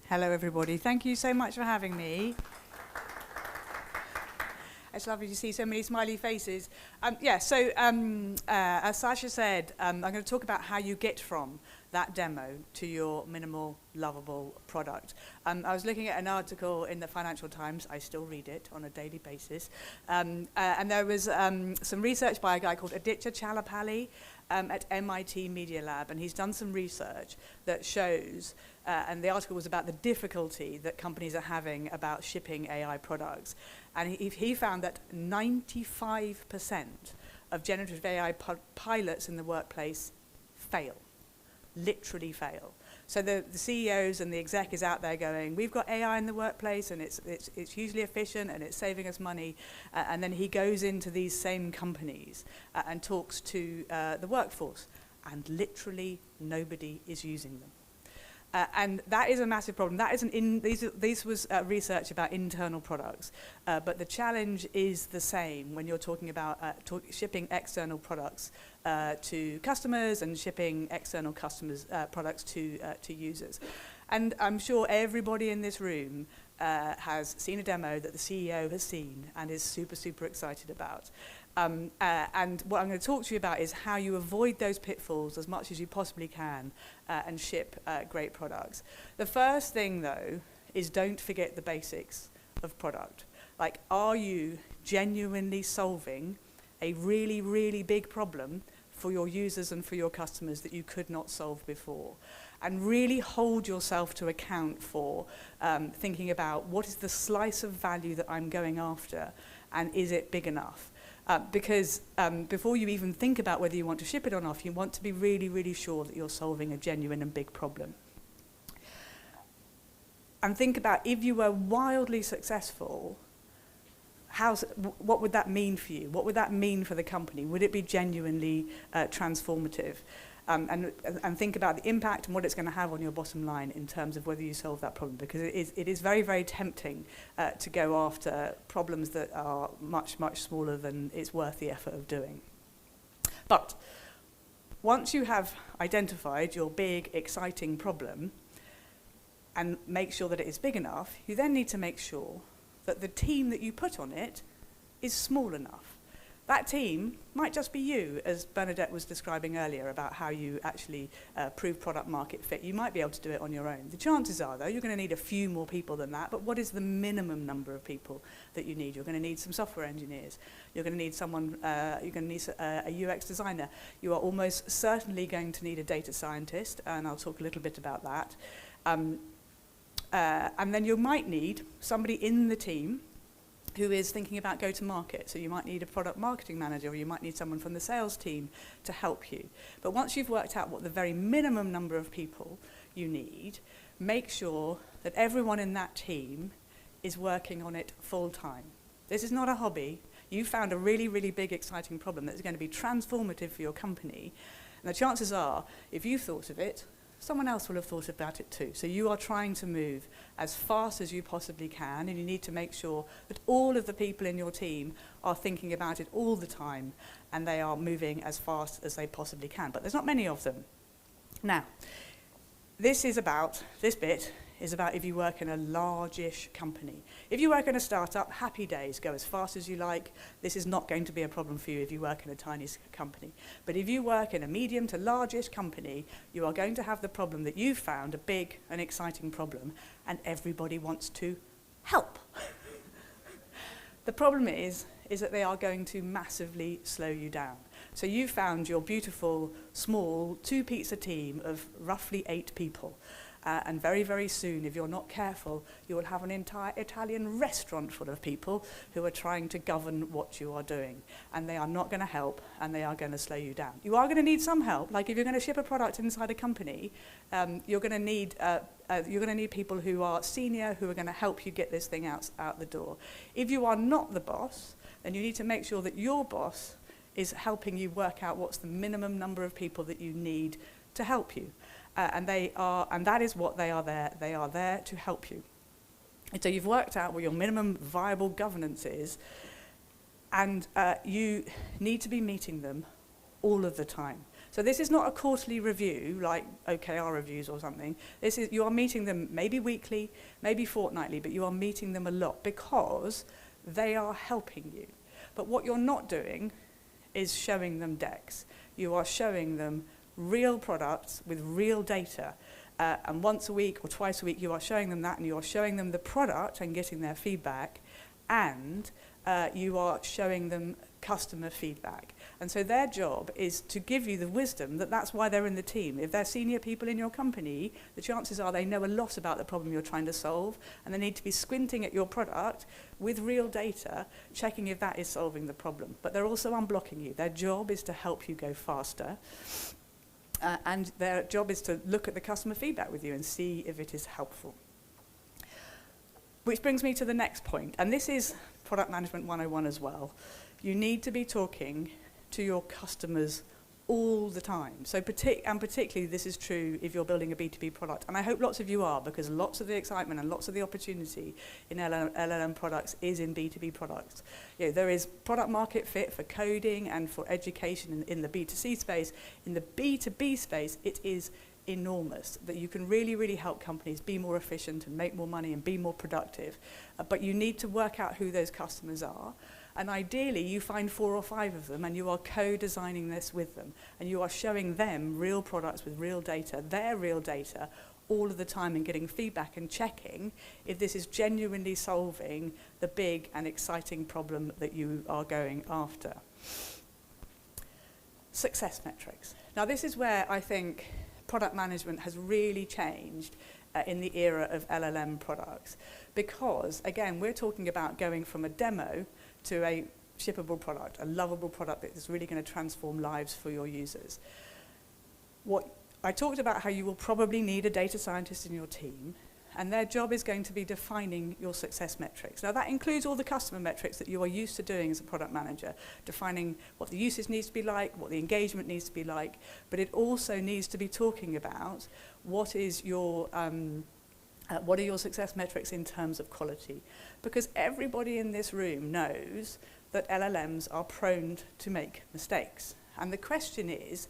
Hello, everybody. Thank you so much for having me. It's lovely to see so many smiley faces. As Sasha said, I'm going to talk about how you get from that demo to your minimal, lovable product. I was looking at an article in the Financial Times. I still read it on a daily basis. And there was some research by a guy called Aditya Chalapalli at MIT Media Lab, and he's done some research that shows, and the article was about the difficulty that companies are having about shipping AI products. And he found that 95% of generative AI pilots in the workplace fail, literally fail. So the CEOs and the exec is out there going, we've got AI in the workplace and it's hugely efficient and it's saving us money. And then he goes into these same companies and talks to the workforce, and literally nobody is using them. And that is a massive problem. That isn't this was research about internal products, but the challenge is the same when you're talking about shipping external products to customers and shipping external customers' products to users. And I'm sure everybody in this room has seen a demo that the CEO has seen and is super, super excited about. And what I'm going to talk to you about is how you avoid those pitfalls as much as you possibly can and ship great products. The first thing, though, is don't forget the basics of product. Like, are you genuinely solving a really, really big problem for your users and for your customers that you could not solve before? And really hold yourself to account for thinking about what is the slice of value that I'm going after, and is it big enough? Because before you even think about whether you want to ship it or not, you want to be really, really sure that you're solving a genuine and big problem. And think about, if you were wildly successful, what would that mean for you? What would that mean for the company? Would it be genuinely transformative? And think about the impact and what it's going to have on your bottom line in terms of whether you solve that problem, because it is very, very tempting to go after problems that are much, much smaller than it's worth the effort of doing. But once you have identified your big, exciting problem and make sure that it is big enough, you then need to make sure that the team that you put on it is small enough. That team might just be you, as Bernadette was describing earlier about how you actually prove product market fit. You might be able to do it on your own. The chances are, though, you're going to need a few more people than that, but what is the minimum number of people that you need? You're going to need some software engineers. You're going to need someone, you're going to need a UX designer. You are almost certainly going to need a data scientist, and I'll talk a little bit about that. And then you might need somebody in the team who is thinking about go-to-market. So you might need a product marketing manager, or you might need someone from the sales team to help you. But once you've worked out what the very minimum number of people you need, make sure that everyone in that team is working on it full-time. This is not a hobby. You found a really, really big, exciting problem that's going to be transformative for your company. And the chances are, if you've thought of it, someone else will have thought about it too. So you are trying to move as fast as you possibly can, and you need to make sure that all of the people in your team are thinking about it all the time, and they are moving as fast as they possibly can. But there's not many of them. Now, this bit is about if you work in a large-ish company. If you work in a startup, happy days, go as fast as you like. This is not going to be a problem for you if you work in a tiny company. But if you work in a medium to large-ish company, you are going to have the problem that you've found a big and exciting problem, and everybody wants to help. The problem is that they are going to massively slow you down. So you found your beautiful, small, two-pizza team of roughly 8 people. And very, very soon, if you're not careful, you will have an entire Italian restaurant full of people who are trying to govern what you are doing. And they are not going to help, and they are going to slow you down. You are going to need some help. Like if you're going to ship a product inside a company, you're going to need people who are senior, who are going to help you get this thing out the door. If you are not the boss, then you need to make sure that your boss is helping you work out what's the minimum number of people that you need to help you. And that is what they are there. They are there to help you. And so you've worked out what your minimum viable governance is, and you need to be meeting them all of the time. So this is not a quarterly review like OKR reviews or something. This is, you are meeting them maybe weekly, maybe fortnightly, but you are meeting them a lot because they are helping you. But what you're not doing is showing them decks. You are showing them real products with real data. And once a week or twice a week, you are showing them that, and you are showing them the product and getting their feedback, and you are showing them customer feedback. And so their job is to give you the wisdom that that's why they're in the team. If they're senior people in your company, the chances are they know a lot about the problem you're trying to solve, and they need to be squinting at your product with real data, checking if that is solving the problem. But they're also unblocking you. Their job is to help you go faster. And their job is to look at the customer feedback with you and see if it is helpful. Which brings me to the next point, and this is Product Management 101 as well. You need to be talking to your customers all the time. So particularly this is true if you're building a B2B product. And I hope lots of you are, because lots of the excitement and lots of the opportunity in LLM products is in B2B products. You know, there is product market fit for coding and for education in the B2C space. In the B2B space, it is enormous, that you can really, really help companies be more efficient and make more money and be more productive. But you need to work out who those customers are. And ideally, you find 4 or 5 of them, and you are co-designing this with them. And you are showing them real products with real data, their real data, all of the time, and getting feedback and checking if this is genuinely solving the big and exciting problem that you are going after. Success metrics. Now, this is where I think product management has really changed in the era of LLM products. Because, again, we're talking about going from a demo to a shippable product, a lovable product that is really going to transform lives for your users. What I talked about, how you will probably need a data scientist in your team, and their job is going to be defining your success metrics. Now that includes all the customer metrics that you are used to doing as a product manager, defining what the usage needs to be like, what the engagement needs to be like, but it also needs to be talking about what is your what are your success metrics in terms of quality? Because everybody in this room knows that LLMs are prone to make mistakes. And the question is,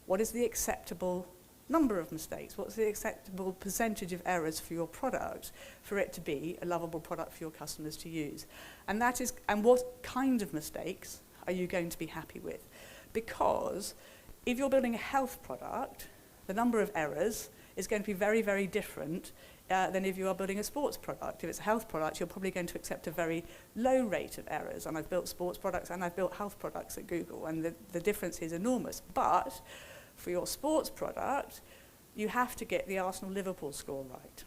what is the acceptable number of mistakes? What's the acceptable percentage of errors for your product for it to be a lovable product for your customers to use? And what kind of mistakes are you going to be happy with? Because if you're building a health product, the number of errors is going to be very, very different than if you are building a sports product. If it's a health product, you're probably going to accept a very low rate of errors. And I've built sports products and I've built health products at Google, and the difference is enormous. But for your sports product, you have to get the Arsenal-Liverpool score right.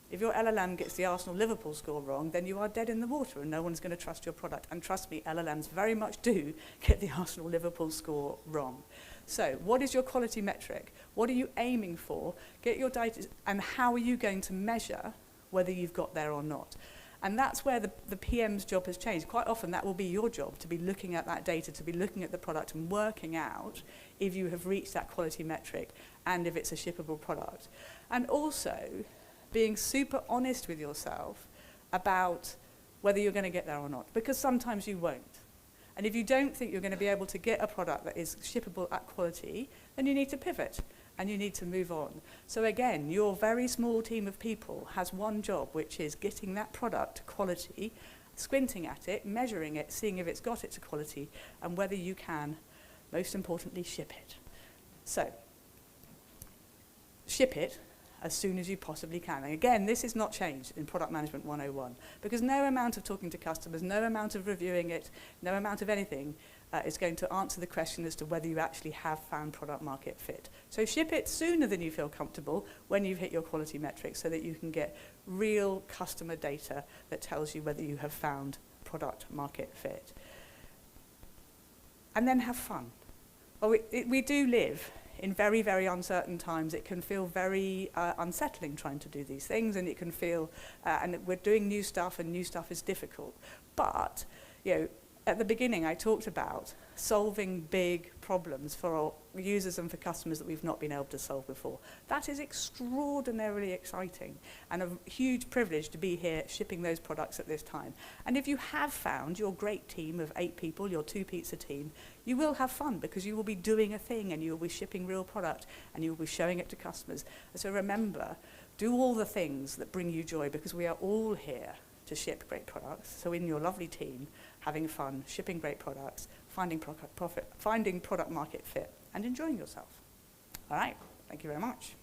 If your LLM gets the Arsenal-Liverpool score wrong, then you are dead in the water and no one's going to trust your product. And trust me, LLMs very much do get the Arsenal-Liverpool score wrong. So what is your quality metric? What are you aiming for? Get your data, and how are you going to measure whether you've got there or not? And that's where the PM's job has changed. Quite often that will be your job, to be looking at that data, to be looking at the product and working out if you have reached that quality metric and if it's a shippable product. And also being super honest with yourself about whether you're going to get there or not, because sometimes you won't. And if you don't think you're going to be able to get a product that is shippable at quality, then you need to pivot and you need to move on. So again, your very small team of people has one job, which is getting that product to quality, squinting at it, measuring it, seeing if it's got it to quality, and whether you can, most importantly, ship it. So, ship it as soon as you possibly can. And again, this is not changed in Product Management 101, because no amount of talking to customers, no amount of reviewing it, no amount of anything is going to answer the question as to whether you actually have found product market fit. So ship it sooner than you feel comfortable when you've hit your quality metrics, so that you can get real customer data that tells you whether you have found product market fit. And then have fun. Well, we do live in very, very uncertain times. It can feel very unsettling trying to do these things, and it can feel, and we're doing new stuff, and new stuff is difficult. But, you know, at the beginning I talked about solving big problems for users and for customers that we've not been able to solve before. That is extraordinarily exciting and a huge privilege to be here shipping those products at this time. And if you have found your great team of 8 people, your 2 pizza team, you will have fun because you will be doing a thing and you will be shipping real product and you will be showing it to customers. And so remember, do all the things that bring you joy because we are all here to ship great products. So in your lovely team, having fun, shipping great products, finding product market fit, and enjoying yourself. All right, thank you very much.